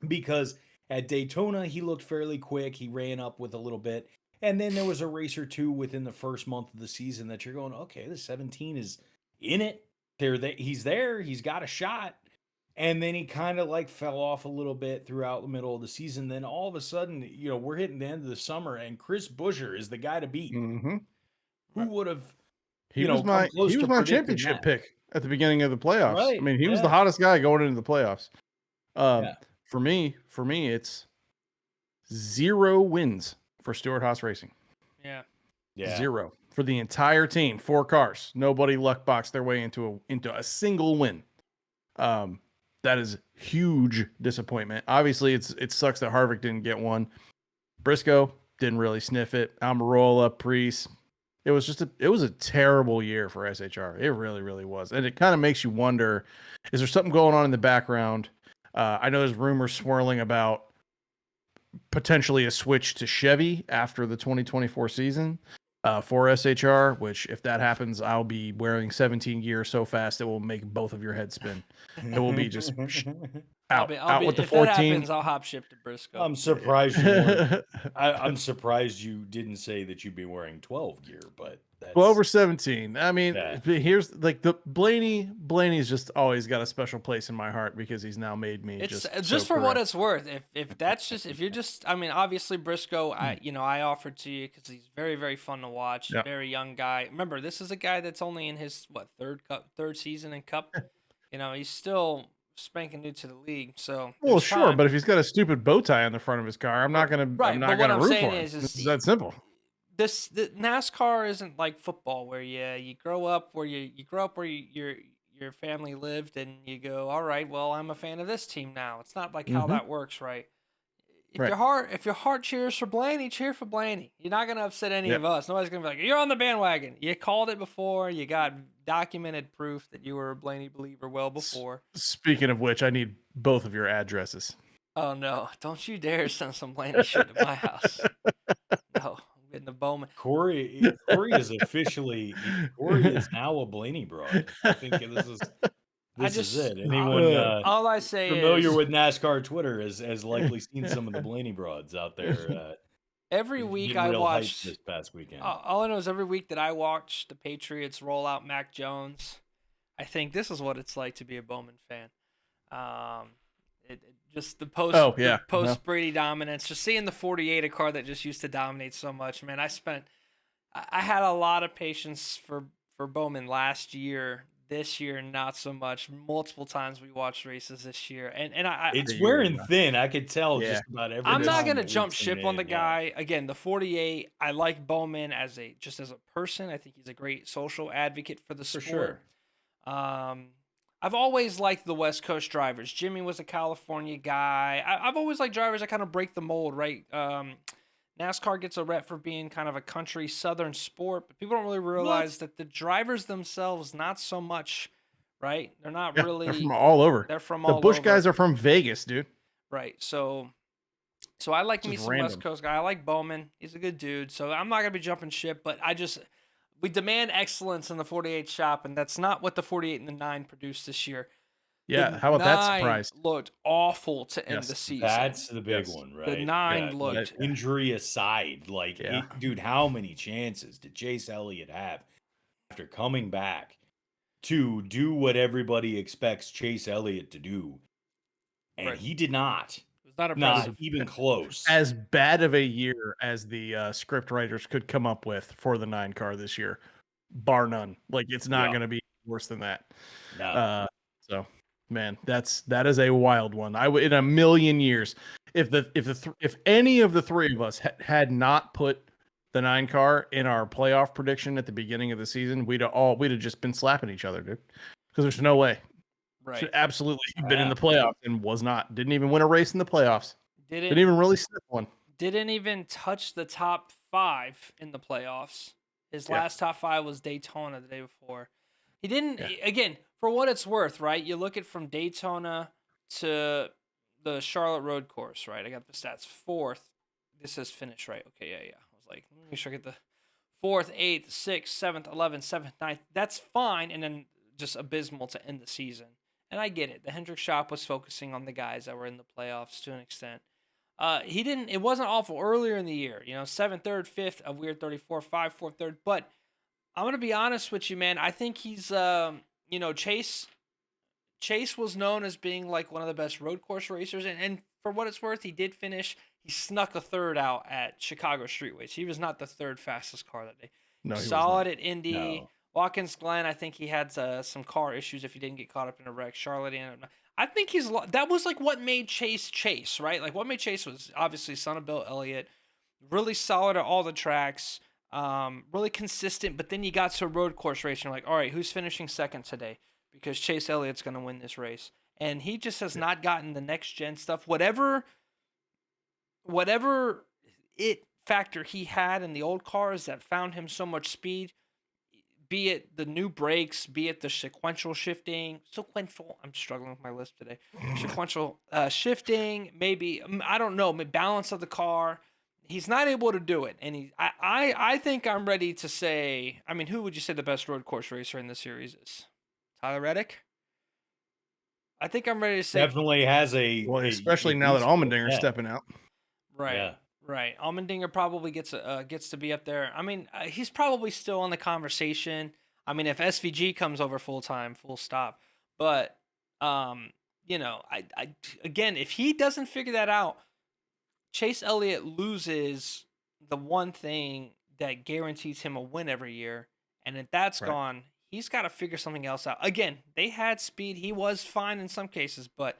because at Daytona he looked fairly quick. He ran up with a little bit, and then there was a race or two within the first month of the season that you're going, okay, the 17 is in it. He's there. He's got a shot. And then he kind of like fell off a little bit throughout the middle of the season. Then all of a sudden, we're hitting the end of the summer, and Chris Buescher is the guy to beat. Mm-hmm. Who would have, He was come close to my predicting championship that? pick at the beginning of the playoffs. Right, I mean, he was yeah. the hottest guy going into the playoffs. Yeah. For me, it's 0 wins for Stewart Haas Racing. Yeah. 0 for the entire team. 4 cars. Nobody luck boxed their way into a single win. That is huge disappointment. Obviously, it sucks that Harvick didn't get one. Briscoe didn't really sniff it. Almirola, Priest. It was a terrible year for SHR. It really, really was. And it kind of makes you wonder, is there something going on in the background? I know there's rumors swirling about potentially a switch to Chevy after the 2024 season for SHR, which if that happens, I'll be wearing 17 gear so fast it will make both of your heads spin. It will be just out with the if 14. that happens, I'll hop ship to Briscoe. I'm surprised you weren't. I'm surprised you didn't say that you'd be wearing 12 gear, but that's 12 or 17. I mean, Yeah. here's like the Blaney's just always got a special place in my heart because he's now made me It's just just so for what correct. it's worth. If you're just, I mean, obviously Briscoe, I offered to you because he's very, very fun to watch. Yep. Very young guy. Remember, this is a guy that's only in his third season in Cup. He's still spanking new to the league. So Well, there's sure, time. but if he's got a stupid bow tie on the front of his car, I'm not gonna Right, I'm but not what gonna I'm root saying for him. is It's that simple. The NASCAR isn't like football where you grow up where your family lived and you go, all right, well, I'm a fan of this team now. It's not like how that works, right? If Right. your heart cheers for Blaney, cheer for Blaney. You're not gonna upset any Yep. of us. Nobody's gonna be like, you're on the bandwagon. You called it before. You got documented proof that you were a Blaney believer well before. Speaking of which, I need both of your addresses. Oh no! Don't you dare send some Blaney shit to my house. No, I'm getting the Bowman. Corey is officially Corey is now a Blaney broad. I think this is it. Anyone all I say familiar is with NASCAR Twitter has likely seen some of the Blaney broads out there. every week getting I real hyped watch. this past weekend. All I know is every week that I watch the Patriots roll out Mac Jones, I think this is what it's like to be a Bowman fan. Just the post yeah. post Brady dominance, just seeing the 48, a car that just used to dominate so much. Man, I had a lot of patience for Bowman last year. This year, not so much. Multiple times we watched races this year, and it's wearing thin. I could tell just about every. I'm not time gonna that jump week's ship on the in, guy. Again, the 48. I like Bowman as a person. I think he's a great social advocate for the sport. sure. I've always liked the West Coast drivers. Jimmy was a California guy. I've always liked drivers that kind of break the mold, right? NASCAR gets a rep for being kind of a country southern sport, but people don't really realize that the drivers themselves, not so much, right? They're not really. They're from all over. They're from the all Busch over. guys are from Vegas, dude. Right. So I like me Just some West random. Coast guy. I like Bowman. He's a good dude. So I'm not gonna be jumping ship, but we demand excellence in the 48 shop, and that's not what the 48 and the 9 produced this year. Yeah, The how about that 9 surprise? Looked awful to end Yes, the season. That's the big Yes. one, right? The 9 like, looked. injury aside, Yeah. dude, how many chances did Chase Elliott have after coming back to do what everybody expects Chase Elliott to do? And Right. he did not. It was not Not impressive. even close. As bad of a year as the script writers could come up with for the 9 car this year, bar none. Like it's not Yeah. going to be worse than that. No. So, man, that is a wild one. I would in a million years, if any of the three of us had not put the 9 car in our playoff prediction at the beginning of the season, we'd have just been slapping each other, dude. Because there's no way. Right. Should absolutely have been in Yeah. the playoffs and was not. Didn't even win a race in the playoffs. Didn't Didn't even really sniff one. didn't even touch the top 5 in the playoffs. His Yeah. last top 5 was Daytona the day before. He didn't Yeah. again, for what it's worth, right? You look at from Daytona to the Charlotte Road Course, right? I got the stats. 4th. This says finish, right? Okay, yeah. I was like, let me make sure I get the 4th, 8th, 6th, 7th, 11th, 7th, 9th. That's fine, and then just abysmal to end the season. And I get it. The Hendrick shop was focusing on the guys that were in the playoffs to an extent. It wasn't awful earlier in the year, 7th, 3rd, 5th, a weird 34, 5, 4th, 3rd. But I'm going to be honest with you, man. I think he's, Chase was known as being like one of the best road course racers. And for what it's worth, he did finish. He snuck a 3rd out at Chicago Streetways. He was not the 3rd fastest car that day. No, he was Solid not. at Indy. No. Watkins Glen, I think he had some car issues if he didn't get caught up in a wreck. Charlotte, I think that was like what made Chase, right? Like what made Chase was obviously son of Bill Elliott, really solid at all the tracks, really consistent. But then you got to a road course race, and you're like, all right, who's finishing second today? Because Chase Elliott's going to win this race, and he just has not gotten the next gen stuff. Whatever it factor he had in the old cars that found him so much speed. Be it the new brakes, be it the sequential shifting, I'm struggling with my list today. Sequential shifting, maybe, I don't know, maybe balance of the car. He's not able to do it. And I think I'm ready to say, I mean, who would you say the best road course racer in the series is? Tyler Reddick? I think I'm ready to say. Definitely has Especially now that Allmendinger's stepping out. Right. Yeah. Right. Allmendinger probably gets to be up there. I mean, he's probably still on the conversation. I mean, if SVG comes over full time, full stop. But, again, if he doesn't figure that out, Chase Elliott loses the one thing that guarantees him a win every year. And if that's gone, he's got to figure something else out. Again, they had speed. He was fine in some cases, but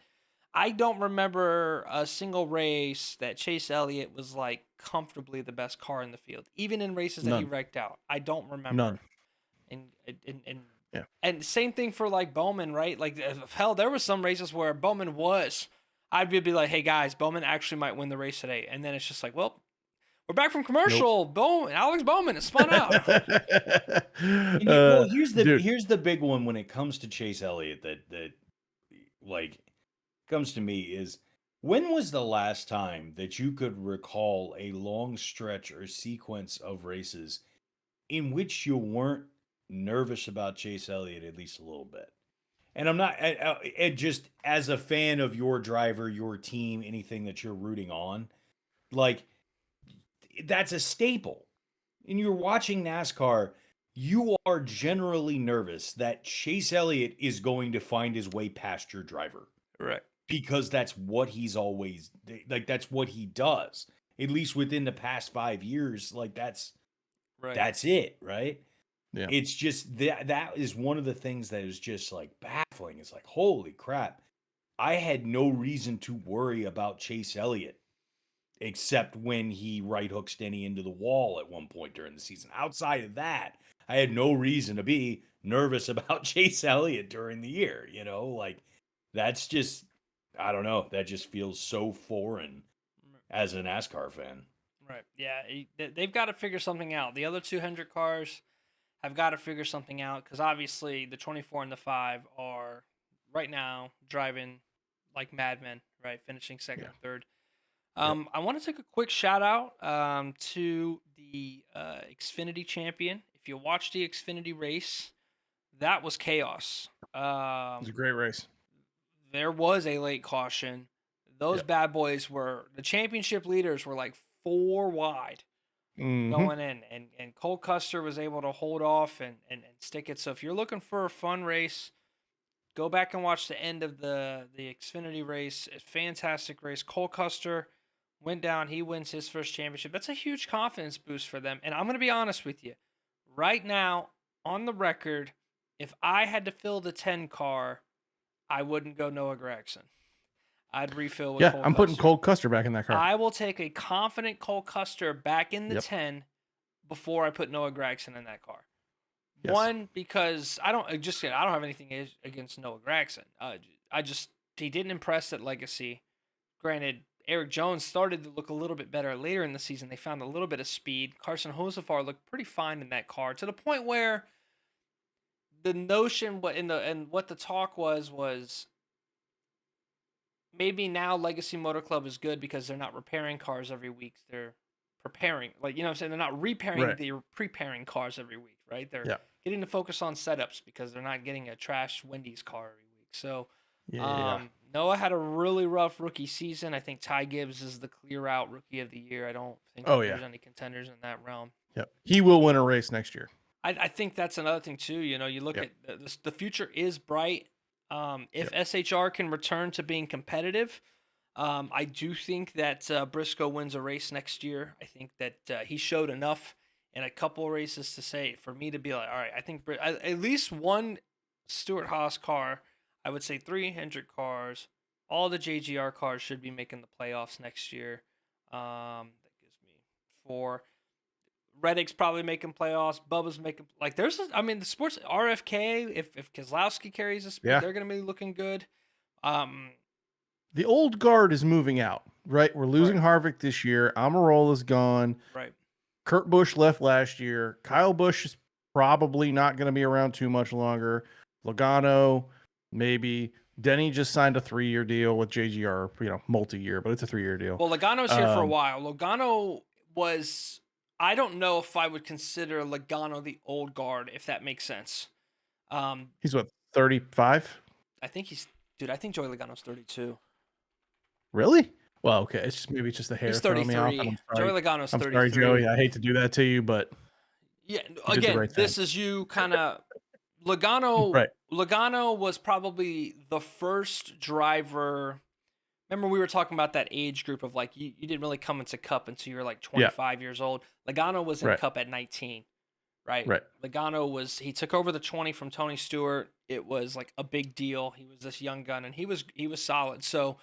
I don't remember a single race that Chase Elliott was like comfortably the best car in the field, even in races that he wrecked out. I don't remember. None. And same thing for like Bowman, right? Like hell, there was some races where Bowman I'd be like, hey guys, Bowman actually might win the race today, and then it's just like, well, we're back from commercial. Nope. Alex Bowman is spun out. Well, here's the big one when it comes to Chase Elliott that like comes to me is, when was the last time that you could recall a long stretch or sequence of races in which you weren't nervous about Chase Elliott at least a little bit? And I'm not just as a fan of your driver, your team, anything that you're rooting on, like that's a staple. And you're watching NASCAR, you are generally nervous that Chase Elliott is going to find his way past your driver. Right. Because that's what he's always like. That's what he does. At least within the past 5 years, like that's it, right? Yeah. It's just that is one of the things that is just like baffling. It's like, holy crap! I had no reason to worry about Chase Elliott, except when he right hooks Denny into the wall at one point during the season. Outside of that, I had no reason to be nervous about Chase Elliott during the year. Like that's just. I don't know. That just feels so foreign as a NASCAR fan. Right. Yeah. They've got to figure something out. The other 200 cars have got to figure something out because obviously the 24 and the 5 are right now driving like madmen, right? Finishing second and third. I want to take a quick shout out to the Xfinity champion. If you watch the Xfinity race, that was chaos. It was a great race. There was a late caution. Those bad boys the championship leaders were like 4 wide going in. And Cole Custer was able to hold off and stick it. So if you're looking for a fun race, Go back and watch the end of the Xfinity race. A fantastic race. Cole Custer went down. He wins his first championship. That's a huge confidence boost for them. And I'm going to be honest with you. Right now, on the record, if I had to fill the 10 car, I wouldn't go Noah Gragson. I'd refill with Yeah, Cole I'm putting Custer. Cole Custer back in that car. I will take a confident Cole Custer back in the Yep. 10 before I put Noah Gragson in that car. Yes. One, because I don't have anything against Noah Gragson. He didn't impress at Legacy. Granted, Eric Jones started to look a little bit better later in the season. They found a little bit of speed. Carson Hocevar looked pretty fine in that car, to the point where the notion what the talk was maybe now Legacy Motor Club is good because they're not repairing cars every week. They're preparing, like, you know what I'm saying? They're not repairing, Right. they're preparing cars every week, right? They're Yeah. getting to focus on setups because they're not getting a trash Wendy's car every week. So Yeah. Noah had a really rough rookie season. I think Ty Gibbs is the clear out rookie of the year. I don't think there's any contenders in that realm. Yep. He will win a race next year. I think that's another thing too. You know, you look at the future is bright. If SHR can return to being competitive, I do think that Briscoe wins a race next year. I think that he showed enough in a couple of races to say, for me to be like, all right, I think at least one Stuart Haas car, I would say 3 Hendrick cars, all the JGR cars should be making the playoffs next year. That gives me 4. Reddick's probably making playoffs. Bubba's making the sports RFK. If Keselowski carries the speed, they're going to be looking good. The old guard is moving out, right? We're losing Harvick this year. Amarola's gone. Right. Kurt Busch left last year. Kyle Busch is probably not going to be around too much longer. Logano, maybe. Denny just signed a 3-year deal with JGR, multi-year, but it's a 3-year deal. Well, Logano's here for a while. Logano was, I don't know if I would consider Logano the old guard, if that makes sense. He's what, 35? I think Joey Logano's 32. Really? Well, okay. It's just the hair. He's throwing me off. 33. I'm sorry. Joey Logano's 33. I'm sorry, Joey. I hate to do that to you, but yeah. you did the Again, right this thing. is you kind of Logano. Right. Logano was probably the first driver. Remember, we were talking about that age group of like you didn't really come into Cup until you were like 25 years old. Logano was in Cup at 19. Right. Logano he took over the 20 from Tony Stewart. It was like a big deal. He was this young gun, and he was solid. So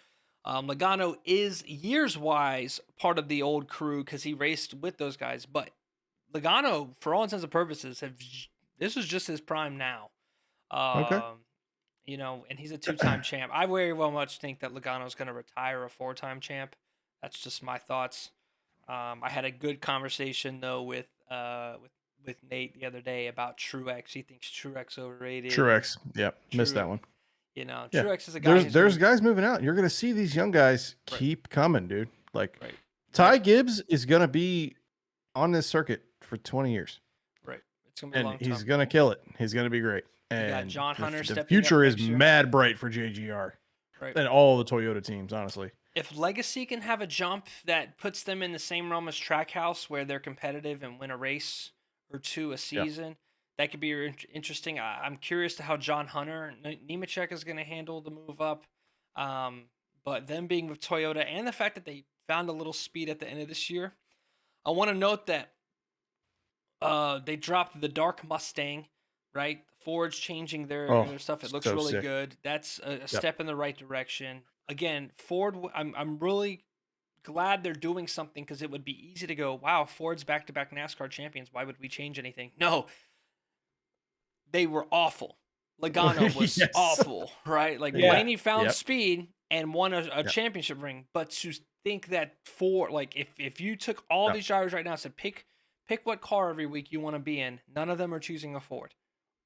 Logano is years wise part of the old crew because he raced with those guys. But Logano, for all intents and purposes, this is just his prime now. Okay. And he's a 2-time champ. I very well much think that Logano is going to retire a 4-time champ. That's just my thoughts. I had a good conversation though with Nate the other day about Truex. He thinks Truex overrated. Truex, missed that one. Truex is a guy. There's guys moving out. You're gonna see these young guys keep coming, dude. Like Ty Gibbs is gonna be on this circuit for 20 years. Right. It's gonna be a long he's time. gonna kill it. He's gonna be great. And John Hunter the stepping future up is next year. mad bright for JGR and all the Toyota teams, honestly. If Legacy can have a jump that puts them in the same realm as Trackhouse, where they're competitive and win a race or 2 a season, that could be interesting. I'm curious to how John Hunter, Nemechek is going to handle the move up. But them being with Toyota and the fact that they found a little speed at the end of this year, I want to note that they dropped the Dark Mustang, right? Ford's changing their stuff. It looks so really sick. good. That's a step in the right direction. Again, Ford, I'm really glad they're doing something because it would be easy to go, wow, Ford's back-to-back NASCAR champions. Why would we change anything? No, they were awful. Logano was awful, right? Like Blaney found speed and won a championship ring. But to think that Ford, like if you took all these drivers right now and said, pick what car every week you want to be in, none of them are choosing a Ford.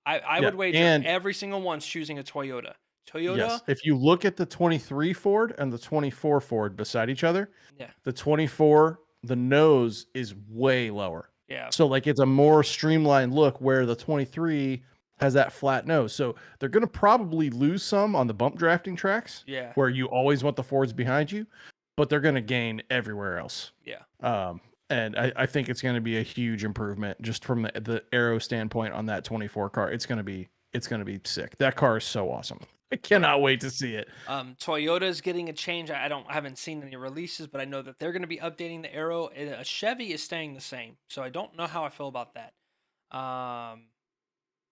I would wager every single one's choosing a Toyota. Yes. If you look at the 23 Ford and the 24 Ford beside each other, the 24, the nose is way lower. Yeah. So like it's a more streamlined look where the 23 has that flat nose. So they're going to probably lose some on the bump drafting tracks where you always want the Fords behind you, but they're going to gain everywhere else. Yeah. And I think it's going to be a huge improvement just from the aero standpoint on that 24 car. It's going to be it's going to be sick. That car is so awesome. I cannot wait to see it. Toyota is getting a change. I haven't seen any releases, but I know that they're going to be updating the aero. A Chevy is staying the same, so I don't know how I feel about that.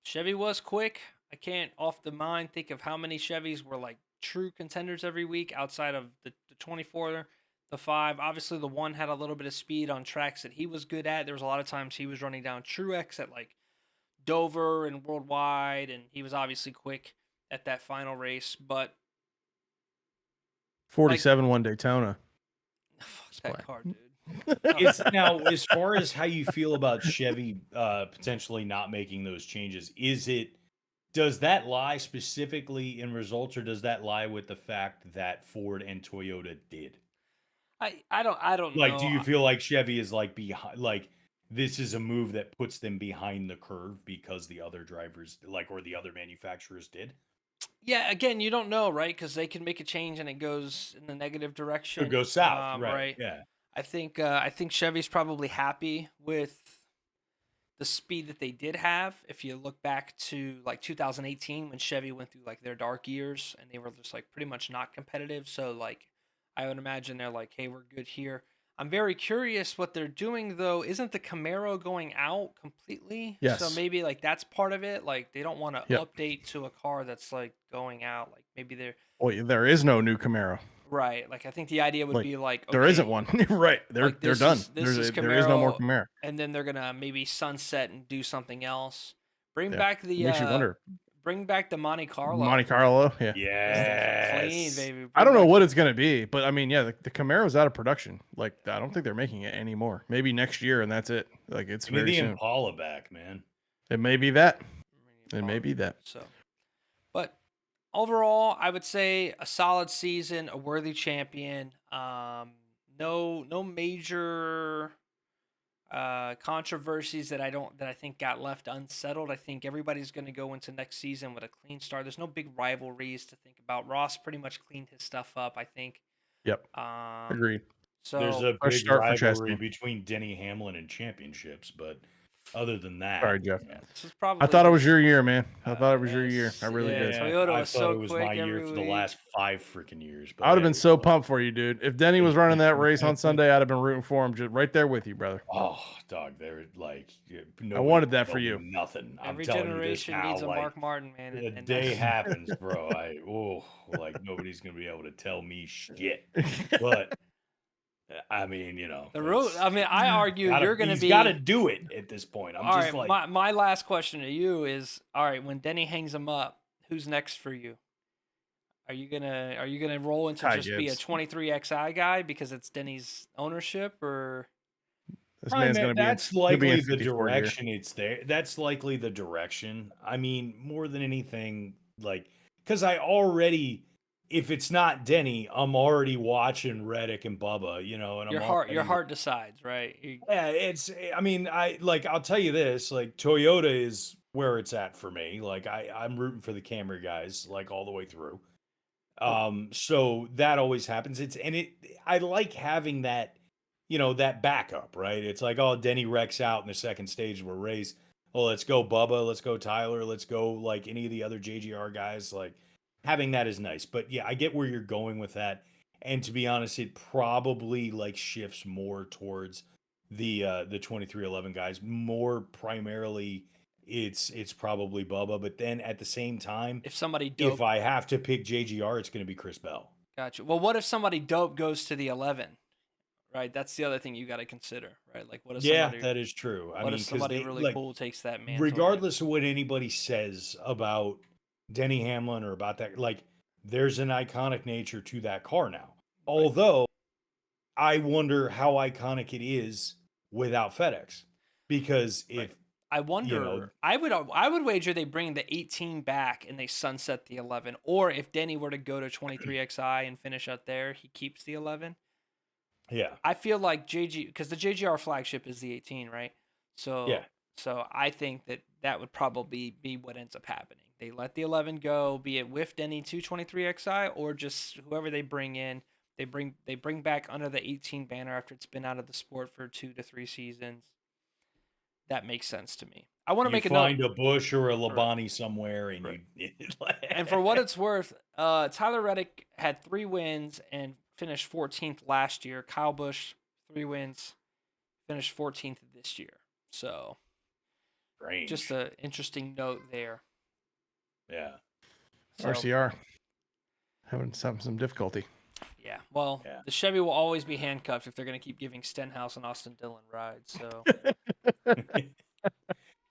Chevy was quick. I can't off the mind think of how many Chevys were like true contenders every week outside of the 24, the 5. Obviously, the 1 had a little bit of speed on tracks that he was good at. There was a lot of times he was running down Truex at like Dover and Worldwide, and he was obviously quick at that final race. But 47 won Daytona. fuck that car, dude. It's now, as far as how you feel about Chevy potentially not making those changes, does that lie specifically in results, or does that lie with the fact that Ford and Toyota did? I don't Like, know. do you feel like Chevy is like behind, like this is a move that puts them behind the curve because the other drivers, like, or the other manufacturers did? Yeah, again, you don't know, right? Because they can make a change and it goes in the negative direction. It goes south, right? Yeah. I think Chevy's probably happy with the speed that they did have. If you look back to like 2018 when Chevy went through like their dark years and they were just like pretty much not competitive. So like I would imagine they're like, hey, we're good here. I'm very curious what they're doing though. Isn't the Camaro going out completely? Yes. So maybe like that's part of it. Like they don't want to update to a car that's like going out. Like maybe they're there is no new Camaro. right. Like I think the idea would be like there isn't one. Right. They're done. There is no more Camaro. And then they're gonna maybe sunset and do something else. Bring Yeah. back the Makes you wonder. Bring back the Monte Carlo. Monte Carlo, yeah. Yes. Clean, baby. I don't know what it's gonna be, but I mean, yeah, the Camaro's out of production. Like, I don't think they're making it anymore. Maybe next year, and that's it. Like, it's Give me very the soon. Impala back, man. It may be that. It may be that. So, but overall, I would say a solid season, a worthy champion. No major controversies that I think got left unsettled. I think everybody's going to go into next season with a clean start. There's no big rivalries to think about. Ross pretty much cleaned his stuff up, I think. Yep. Agreed. So there's a fresh big start for rivalry Chastain. between Denny Hamlin and championships, but other than that, Sorry, Jeff. yeah, this is probably I thought it was your year, man. I thought it was your year. yes, I really did. Toyota I was thought so it was quick my year every for the week. last 5 freaking years. But I would have been so pumped for you, dude. If Denny was running that race on Sunday, I'd have been rooting for him, just right there with you, brother. Oh, dog, they're like, I wanted that for told me you. Nothing. Every I'm telling you this generation now, needs a like, Mark Martin, man. the and day that's- happens, bro. Like nobody's gonna be able to tell me shit. But I mean, the road. I mean, I argue you're going to be. He's got to do it at this point. I'm all just right, like, my last question to you is: all right, when Denny hangs him up, who's next for you? Are you gonna roll into Ty just be a Gibbs. 23XI guy because it's Denny's ownership, or This man's going to be. that's he'll be in likely the 54 year. direction it's there. That's likely the direction. I mean, more than anything, like, because I already, if it's not Denny, I'm already watching Reddick and Bubba, and your heart decides, right? Yeah, I mean, I'll tell you this, like, Toyota is where it's at for me. Like, I'm rooting for the Camry guys, like, all the way through. So that always happens. I like having that, that backup, right? It's like, oh, Denny wrecks out in the second stage of a race. Oh, let's go Bubba, let's go Tyler, let's go like any of the other JGR guys. Like, having that is nice. But yeah, I get where you're going with that. And to be honest, it probably like shifts more towards the 2311 guys. More primarily, it's probably Bubba. But then at the same time, If somebody dope, if I have to pick JGR, it's going to be Chris Bell. gotcha. Well, what if somebody dope goes to the 11? Right, that's the other thing you got to consider, right? Like, what if somebody, that is true. I what mean, if somebody 'cause really like, cool takes that man? regardless of what anybody says about Denny Hamlin or about that, like, there's an iconic nature to that car now. Although I wonder how iconic it is without FedEx, because if I wonder. I would wager they bring the 18 back and they sunset the 11, or if Denny were to go to 23XI and finish out there, he keeps the 11. yeah, I feel like because the JGR flagship is the 18, right? So Yeah. So I think that would probably be what ends up happening. They let the 11 go, be it with Denny 223XI or just whoever they bring in. They bring back under the 18 banner after it's been out of the sport for 2 to 3 seasons. that makes sense to me. I want to You make a note. find a Bush or a Labani somewhere, and you. And for what it's worth, Tyler Reddick had 3 wins and finished 14th last year. Kyle Busch, 3 wins, finished 14th this year. So, Strange. just an interesting note there. Yeah. So, RCR having some difficulty. Yeah. Well, Yeah. the Chevy will always be handcuffed if they're going to keep giving Stenhouse and Austin Dillon rides. So,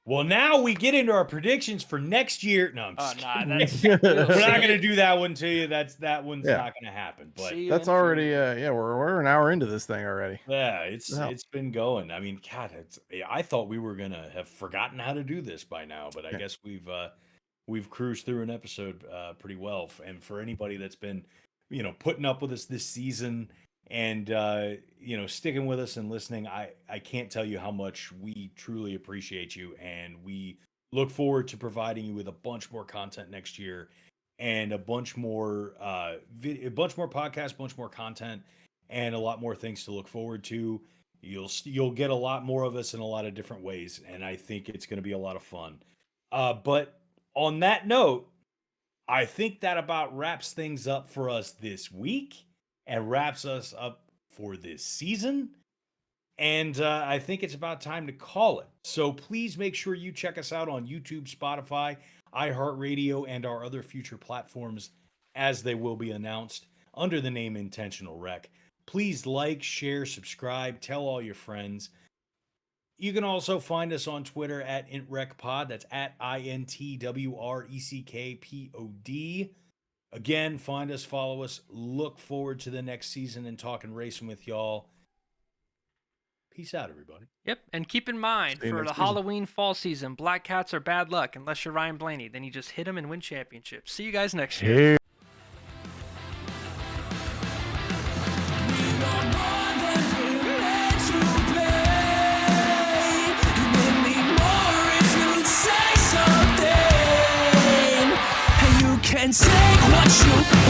Well, now we get into our predictions for next year. No, I'm just nah, kidding. that's We're not going to do that one to you. That one's Yeah. not going to happen. But see you That's in already Phoenix. we're an hour into this thing already. yeah, it's Yeah. it's been going. I mean, God, I thought we were going to have forgotten how to do this by now, but I Yeah. guess we've cruised through an episode pretty well. And for anybody that's been, putting up with us this season and sticking with us and listening, I can't tell you how much we truly appreciate you, and we look forward to providing you with a bunch more content next year and a bunch more podcasts, bunch more content, and a lot more things to look forward to. You'll get a lot more of us in a lot of different ways, and I think it's going to be a lot of fun. But on that note, I think that about wraps things up for us this week and wraps us up for this season. And I think it's about time to call it. So please make sure you check us out on YouTube, Spotify, iHeartRadio, and our other future platforms as they will be announced under the name Intentional Rec. Please like, share, subscribe, tell all your friends. You can also find us on Twitter at IntRecPod. That's at INTWRECKPOD. Again, find us, follow us. Look forward to the next season and talking racing with y'all. Peace out, everybody. Yep. And keep in mind, See you for the next season. Halloween fall season, Black Cats are bad luck unless you're Ryan Blaney. Then you just hit them and win championships. See you guys next year. Can take what you